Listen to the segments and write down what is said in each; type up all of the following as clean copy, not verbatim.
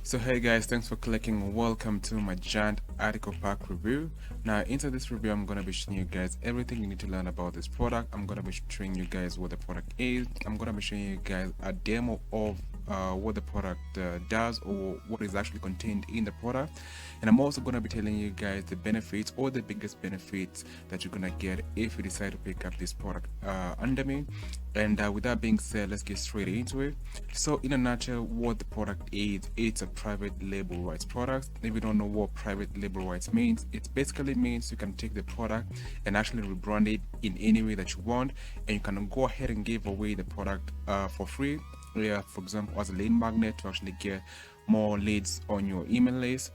So hey guys, thanks for clicking. Welcome to my giant article pack review. Now into this review, I'm gonna be showing you guys everything you need to learn about this product. I'm gonna be showing you guys what the product is. I'm gonna be showing you guys a demo of what the product does or what is actually contained in the product. And I'm also gonna be telling you guys the benefits or the biggest benefits that you're gonna get if you decide to pick up this product under me. And with that being said, let's get straight into it. So in a nutshell, what the product is, it's a private label rights product. If you don't know what private label rights means, it basically means you can take the product and actually rebrand it in any way that you want, and you can go ahead and give away the product for free. Yeah, for example, as a lead magnet to actually get more leads on your email list.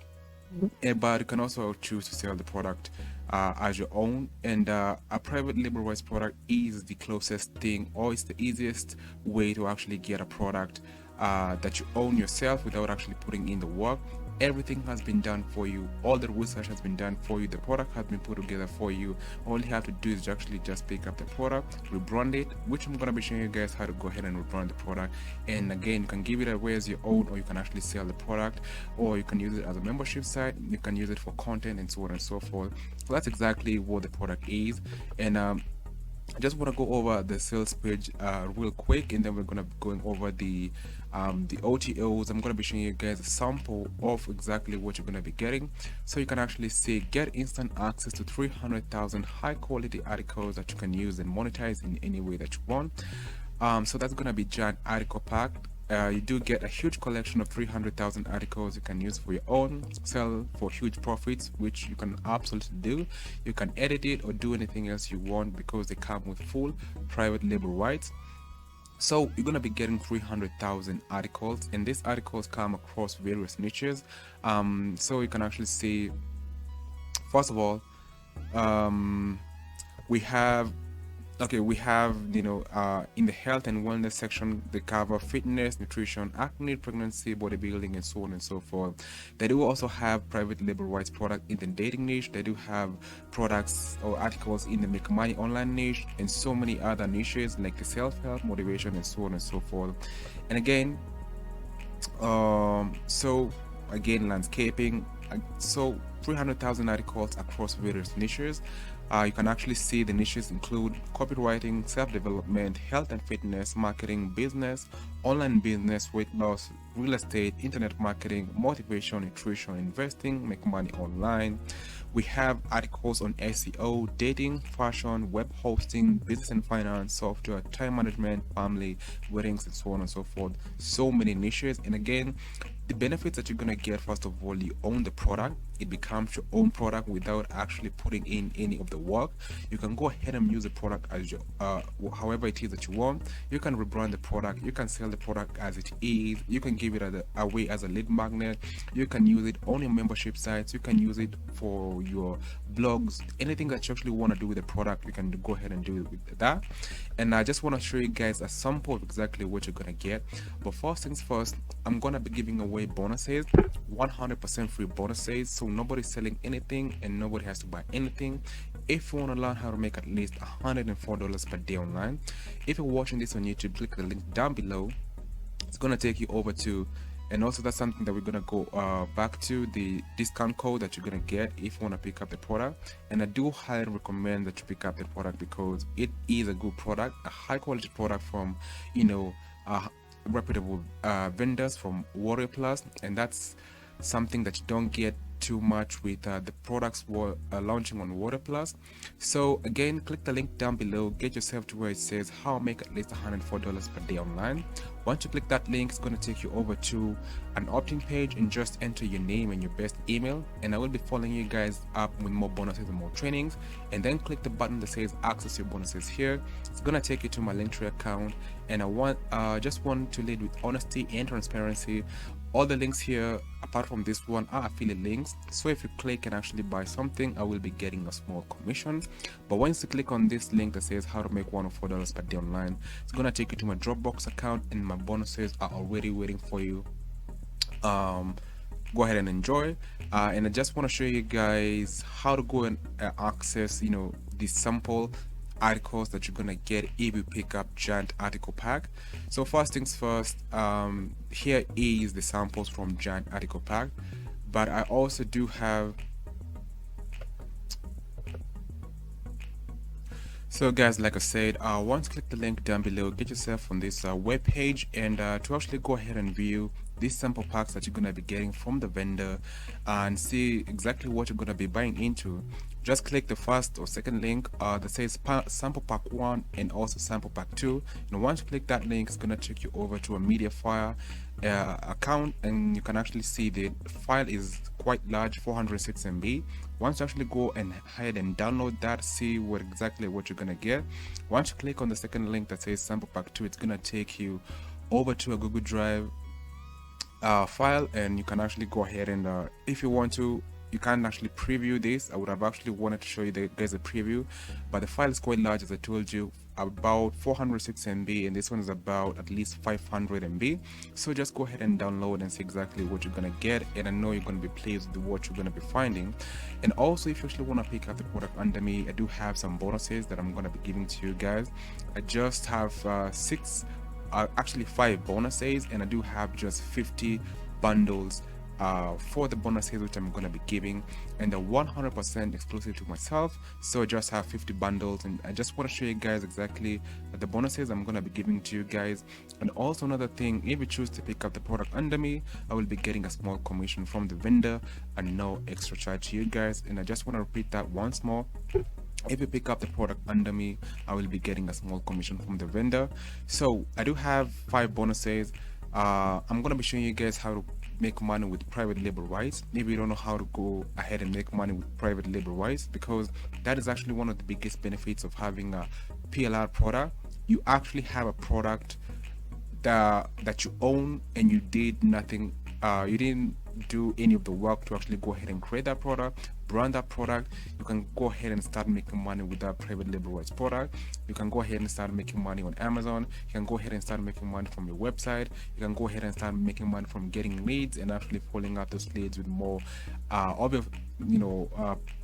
But you can also choose to sell the product as your own, and a private label rights product is the closest thing, or it's the easiest way to actually get a product that you own yourself without actually putting in the work. Everything has been done for you, all the research has been done for you, the product has been put together for you. All you have to do is actually just pick up the product, rebrand it, which I'm going to be showing you guys how to go ahead and rebrand the product. And again, you can give it away as your own, or you can actually sell the product, or you can use it as a membership site, you can use it for content and so on and so forth. So that's exactly what the product is. And I just want to go over the sales page real quick, and then we're gonna be going over the OTOs. I'm gonna be showing you guys a sample of exactly what you're gonna be getting, so you can actually see get instant access to 300,000 high quality articles that you can use and monetize in any way that you want. So that's gonna be giant article pack. You do get a huge collection of 300,000 articles you can use for your own, sell for huge profits, which you can absolutely do. You can edit it or do anything else you want because they come with full private label rights. So you're gonna be getting 300,000 articles, and these articles come across various niches. So you can actually see, first of all, we have in the health and wellness section, they cover fitness, nutrition, acne, pregnancy, bodybuilding, and so on and so forth. They do also have private label rights product in the dating niche. They do have products or articles in the make money online niche, and so many other niches like the self-help, motivation, and so on and so forth. And again, so again, landscaping. So 300,000 articles across various niches. You can actually see the niches include copywriting, self-development, health and fitness, marketing, business, online business, weight loss, real estate, internet marketing, motivation, nutrition, investing, make money online. We have articles on SEO, dating, fashion, web hosting, business and finance, software, time management, family, weddings, and so on and so forth. So many niches. And again, the benefits that you're gonna get, first of all, you own the product. It becomes your own product without actually putting in any of the work. You can go ahead and use the product as your however it is that you want. You can rebrand the product, you can sell the product as it is, you can give it away as a lead magnet, you can use it on your membership sites, you can use it for your blogs, anything that you actually want to do with the product, you can go ahead and do it with that. And I just want to show you guys a sample of exactly what you're gonna get. But first things first, I'm gonna be giving away bonuses, 100% free bonuses. So nobody's selling anything and nobody has to buy anything. If you want to learn how to make at least $104 per day online, if you're watching this on YouTube, click the link down below. It's gonna take you over to, and also that's something that we're gonna go back to, the discount code that you're gonna get if you want to pick up the product. And I do highly recommend that you pick up the product because it is a good product, a high quality product from reputable vendors from Warrior Plus, and that's something that you don't get too much with the products were launching on Water Plus. So again, click the link down below, get yourself to where it says how to make at least $104 per day online. Once you click that link, it's going to take you over to an opt-in page, and just enter your name and your best email, and I will be following you guys up with more bonuses and more trainings. And then click the button that says access your bonuses here. It's going to take you to my Linktree account, and I just want to lead with honesty and transparency. All the links here, apart from this one, are affiliate links. So if you click and actually buy something, I will be getting a small commission. But once you click on this link that says how to make $104 per day online, it's gonna take you to my Dropbox account, and my bonuses are already waiting for you. Go ahead and enjoy. And I just want to show you guys how to go and access, this sample articles that you're gonna get if you pick up Giant Article Pack. So first things first, here is the samples from Giant Article Pack, but I also do have. So guys, like I said, once click the link down below, get yourself on this web page, and to actually go ahead and view these sample packs that you're going to be getting from the vendor and see exactly what you're going to be buying into, just click the first or second link that says sample pack 1 and also sample pack 2, and once you click that link, it's going to take you over to a Mediafire account, and you can actually see the file is quite large, 406 MB. Once you actually go ahead and download that, see what you're gonna get. Once you click on the second link that says sample pack 2, it's gonna take you over to a Google Drive file, and you can actually go ahead and if you want to, you can actually preview this. I would have actually wanted to show you guys a preview, but the file is quite large, as I told you, about 406 MB, and this one is about at least 500 MB. So just go ahead and download and see exactly what you're gonna get, and I know you're gonna be pleased with what you're gonna be finding. And also, if you actually want to pick up the product under me, I do have some bonuses that I'm gonna be giving to you guys. I just have actually 5 bonuses, and I do have just 50 bundles for the bonuses which I'm gonna be giving, and they're 100% exclusive to myself. So I just have 50 bundles, and I just want to show you guys exactly the bonuses I'm gonna be giving to you guys. And also another thing, if you choose to pick up the product under me, I will be getting a small commission from the vendor and no extra charge to you guys. And I just want to repeat that once more. If you pick up the product under me, I will be getting a small commission from the vendor. So I do have 5 bonuses. I'm gonna be showing you guys how to make money with private label rights. Maybe you don't know how to go ahead and make money with private label rights, because that is actually one of the biggest benefits of having a PLR product. You actually have a product that you own, and you did nothing, you didn't do any of the work to actually go ahead and create that product, brand that product. You can go ahead and start making money with that private label rights product. You can go ahead and start making money on Amazon. You can go ahead and start making money from your website. You can go ahead and start making money from getting leads and actually following up those leads with more obvious,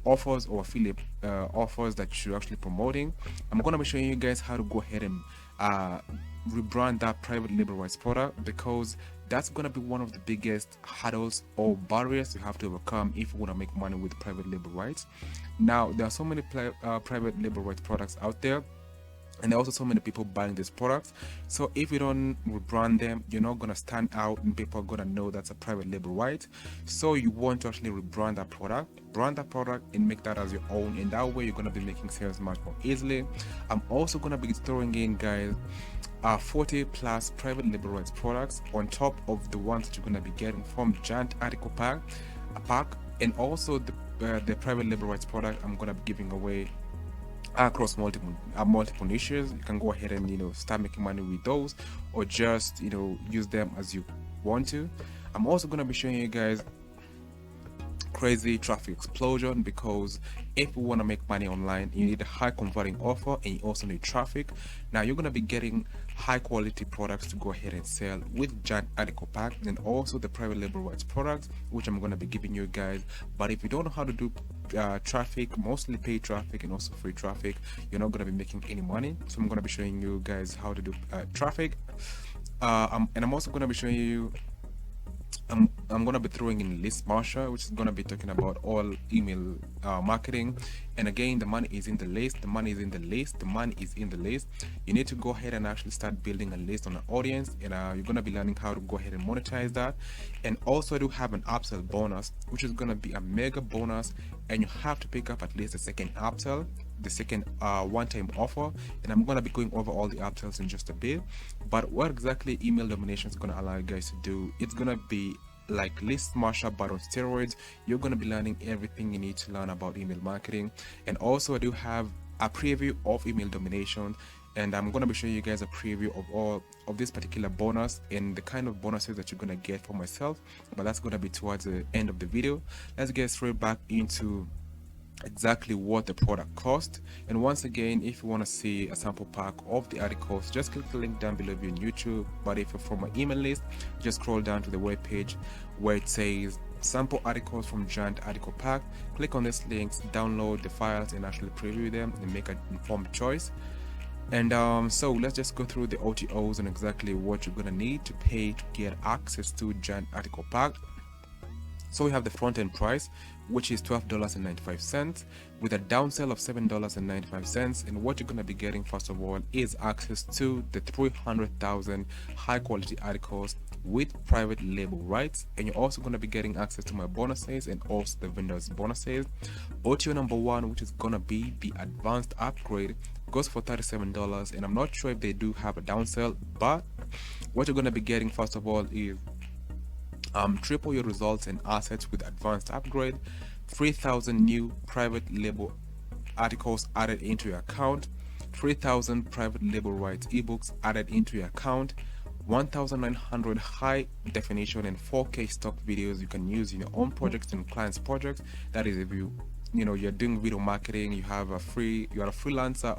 offers or affiliate offers that you're actually promoting. I'm going to be showing you guys how to go ahead and rebrand that private label rights product, because that's going to be one of the biggest hurdles or barriers you have to overcome if you want to make money with private label rights. Now, there are so many private label rights products out there, and there are also so many people buying these products. So if you don't rebrand them, you're not going to stand out, and people are going to know that's a private label right. So you want to actually rebrand that product, brand that product, and make that as your own, and that way you're going to be making sales much more easily. I'm also going to be throwing in, guys, 40 plus private label rights products on top of the ones that you're going to be getting from Giant Article Pack, and also the private label rights product I'm going to be giving away across multiple niches. You can go ahead and start making money with those, or just use them as you want to. I'm also going to be showing you guys crazy traffic explosion, because if you want to make money online, you need a high converting offer, and you also need traffic. Now you're going to be getting high quality products to go ahead and sell with Giant Article Pack, and also the private label rights products, which I'm going to be giving you guys. But if you don't know how to do traffic, mostly paid traffic and also free traffic, you're not going to be making any money. So I'm going to be showing you guys how to do traffic, and I'm also going to be showing you I'm going to be throwing in List Marsha, which is going to be talking about all email marketing. And again, the money is in the list, the money is in the list, the money is in the list. You need to go ahead and actually start building a list on an audience, and you're going to be learning how to go ahead and monetize that. And also I do have an upsell bonus, which is going to be a mega bonus, and you have to pick up at least the second upsell, the second one-time offer. And I'm going to be going over all the upsells in just a bit. But what exactly email domination is going to allow you guys to do, it's going to be like List Marsha but on steroids. You're going to be learning everything you need to learn about email marketing. And also I do have a preview of email domination, and I'm going to be showing you guys a preview of all of this particular bonus and the kind of bonuses that you're going to get for myself, but that's going to be towards the end of the video. Let's get straight back into exactly what the product cost. And once again, if you want to see a sample pack of the articles, just click the link down below if you're on YouTube. But if you're from my email list, just scroll down to the web page where it says sample articles from Giant Article Pack. Click on these links, download the files, and actually preview them and make an informed choice. And so let's just go through the OTOs and exactly what you're gonna need to pay to get access to Giant Article Pack. So we have the front end price, which is $12.95 with a downsell of $7.95. And what you're going to be getting, first of all, is access to the 300,000 high quality articles with private label rights. And you're also going to be getting access to my bonuses and also the vendors bonuses. OTO number one, which is going to be the advanced upgrade, goes for $37. And I'm not sure if they do have a downsell, but what you're going to be getting, first of all, is triple your results and assets with advanced upgrade, 3,000 new private label articles added into your account, 3,000 private label rights ebooks added into your account, 1,900 high definition and 4K stock videos you can use in your own projects and clients' projects. That is, if you're doing video marketing, you are a freelancer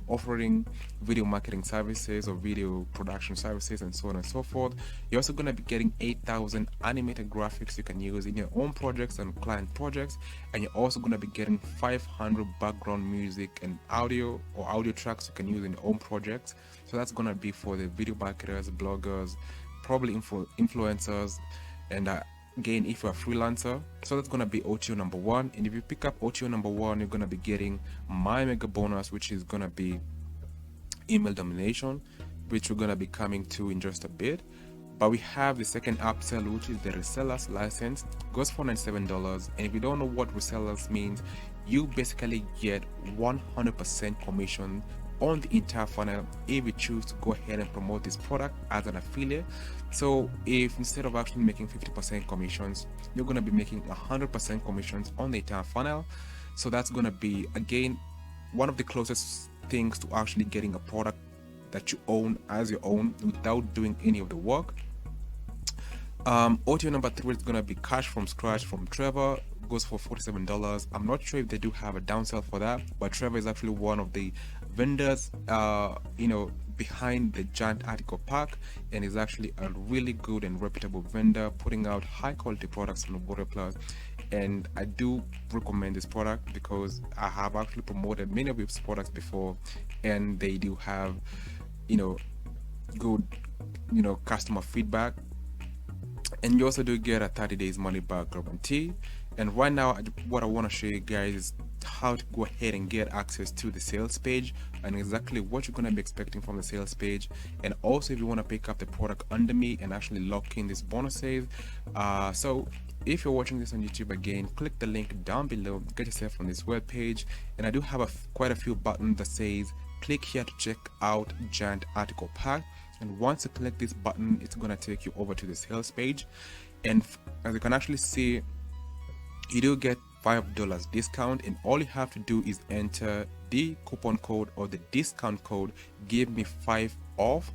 offering video marketing services or video production services and so on and so forth. You're also going to be getting 8,000 animated graphics you can use in your own projects and client projects, and you're also going to be getting 500 background music and audio tracks you can use in your own projects. So that's going to be for the video marketers, bloggers, probably influencers, and again, if you're a freelancer. So that's going to be OTO number one. And if you pick up OTO number one, you're going to be getting my mega bonus, which is going to be email domination, which we're going to be coming to in just a bit. But we have the second upsell, which is the Resellers license, goes for $97. And if you don't know what Resellers means, you basically get 100% commission on the entire funnel if you choose to go ahead and promote this product as an affiliate. So if instead of actually making 50% commissions, you're going to be making 100% commissions on the entire funnel. So that's going to be, again, one of the closest things to actually getting a product that you own as your own without doing any of the work. OTO number three is going to be Cash from Scratch from Trevor, goes for $47. I'm not sure if they do have a downsell for that, but Trevor is actually one of the vendors behind the Giant Article Pack, and is actually a really good and reputable vendor putting out high quality products on WordPress. And I do recommend this product because I have actually promoted many of his products before, and they do have good customer feedback. And you also do get a 30 days money back guarantee. And right now, what I want to show you guys is how to go ahead and get access to the sales page and exactly what you're going to be expecting from the sales page. And also, if you want to pick up the product under me and actually lock in these bonuses. So if you're watching this on YouTube, again, click the link down below, get yourself on this web page. And I do have quite a few buttons that says click here to check out Giant Article Pack. And once you click this button, it's going to take you over to the sales page. And as you can actually see, you do get $5 discount, and all you have to do is enter the coupon code or the discount code give me 5 off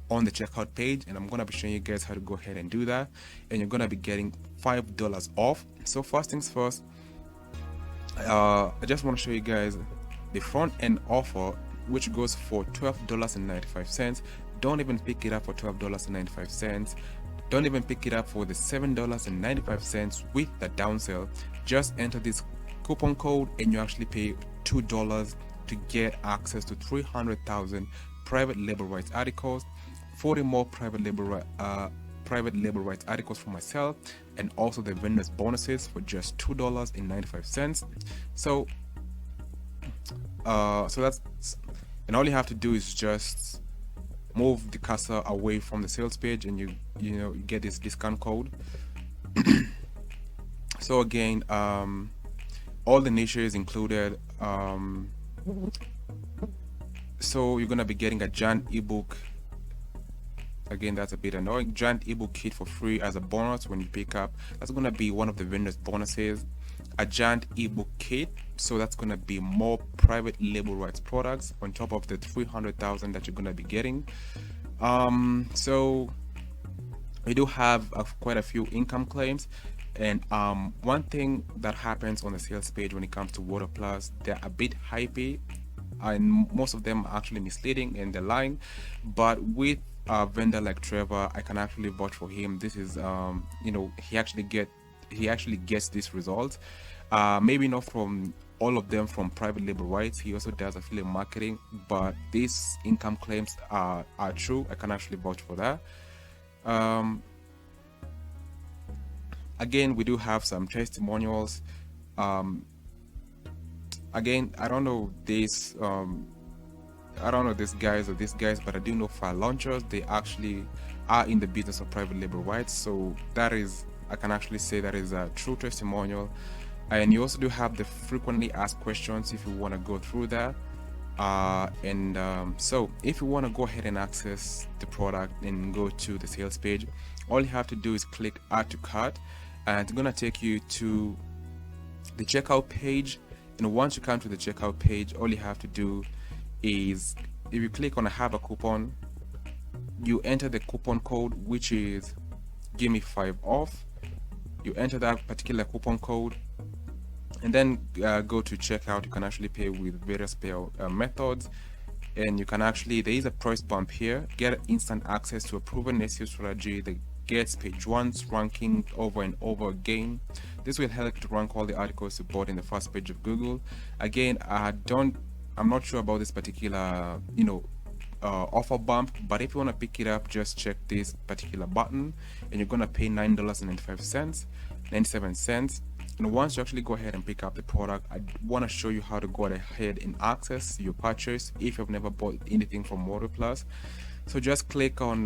on the checkout page. And I'm going to be showing you guys how to go ahead and do that, and you're going to be getting $5 off. So first things first, I just want to show you guys the front end offer, which goes for $12.95. Don't even pick it up for $12.95. Don't even pick it up for the $7.95 with the downsell. Just enter this coupon code and you actually pay $2 to get access to 300,000 private label rights articles, 40 more private label rights articles for myself, and also the vendors bonuses for just $2.95. So that's, and all you have to do is just move the cursor away from the sales page, and you get this discount code. So again, all the niches included. So you're gonna be getting a Giant ebook. Again, that's a bit annoying. Giant ebook kit for free as a bonus when you pick up. That's gonna be one of the vendors bonuses. A Giant ebook kit, so that's gonna be more private label rights products on top of the 300,000 that you're gonna be getting. So we do have quite a few income claims, and one thing that happens on the sales page when it comes to WordPress, they're a bit hypey, and most of them are actually misleading and they're lying. But with a vendor like Trevor, I can actually vouch for him. This is he actually he actually gets this result. Maybe not from all of them from private label rights. He also does affiliate marketing, but these income claims are true. I can actually vouch for that. Again, we do have some testimonials. Again, I don't know these guys, but I do know file launchers, they actually are in the business of private label rights. So that is, I can actually say that is a true testimonial. And you also do have the frequently asked questions if you want to go through that. So if you want to go ahead and access the product and go to the sales page, all you have to do is click add to cart, and it's going to take you to the checkout page. And once you come to the checkout page, all you have to do is, if you click on have a coupon, you enter the coupon code, which is give me 5 off. You enter that particular coupon code, and then go to checkout. You can actually pay with various pay methods, and you can actually, there is a price bump here, get instant access to a proven SEO strategy that gets page 1's ranking over and over again. This will help to rank all the articles you bought in the first page of Google. Again, I'm not sure about this particular offer bump, but if you want to pick it up, just check this particular button, and you're gonna pay $9.95, 97 cents. And once you actually go ahead and pick up the product, I want to show you how to go ahead and access your purchase if you've never bought anything from MotoPlus. So just click on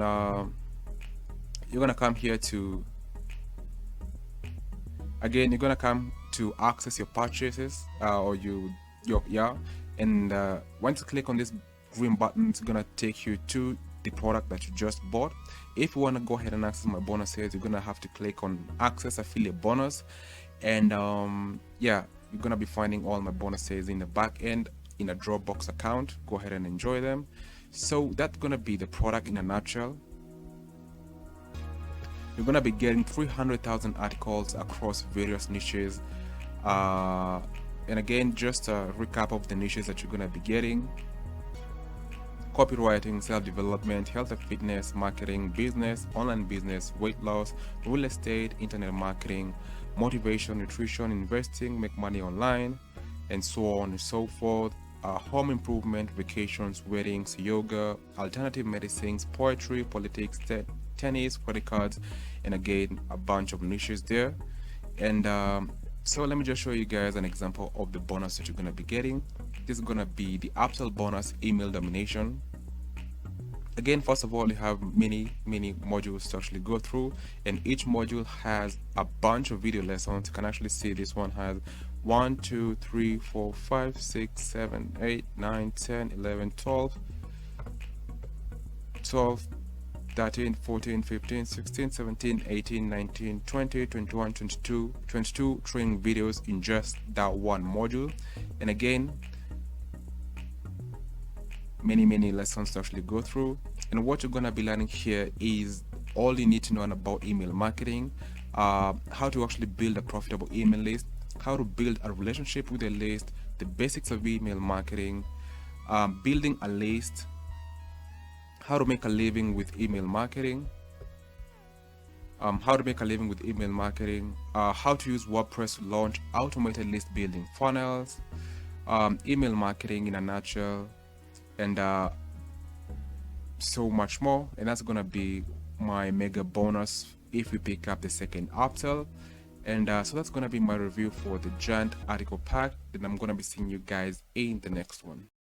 you're gonna come here to, again, you're gonna come to access your purchases, and once you click on this green button, it's gonna take you to the product that you just bought. If you want to go ahead and access my bonuses, you're gonna have to click on access affiliate bonus, and you're gonna be finding all my bonuses in the back end in a Dropbox account. Go ahead and enjoy them. So that's gonna be the product in a nutshell. You're gonna be getting 300,000 articles across various niches, and again, just a recap of the niches that you're gonna be getting: copywriting, self-development, health and fitness, marketing, business, online business, weight loss, real estate, internet marketing, motivation, nutrition, investing, make money online, and so on and so forth. Home improvement, vacations, weddings, yoga, alternative medicines, poetry, politics, tennis, credit cards, and again, a bunch of niches there. And so let me just show you guys an example of the bonus that you're going to be getting. This is going to be the upsell bonus, email domination. Again, first of all, you have many modules to actually go through, and each module has a bunch of video lessons. You can actually see this one has 1 2 3 4 5 6 7 8 9 10 11 12 13 14 15 16 17 18 19 20 21 22 training videos in just that one module. And again, many lessons to actually go through. And what you're going to be learning here is all you need to know about email marketing, how to actually build a profitable email list, how to build a relationship with a list, the basics of email marketing, building a list, how to make a living with email marketing, how to use WordPress to launch automated list building funnels, email marketing in a nutshell, and so much more. And that's gonna be my mega bonus if we pick up the second upsell. And so that's gonna be my review for the giant article pack, and I'm gonna be seeing you guys in the next one.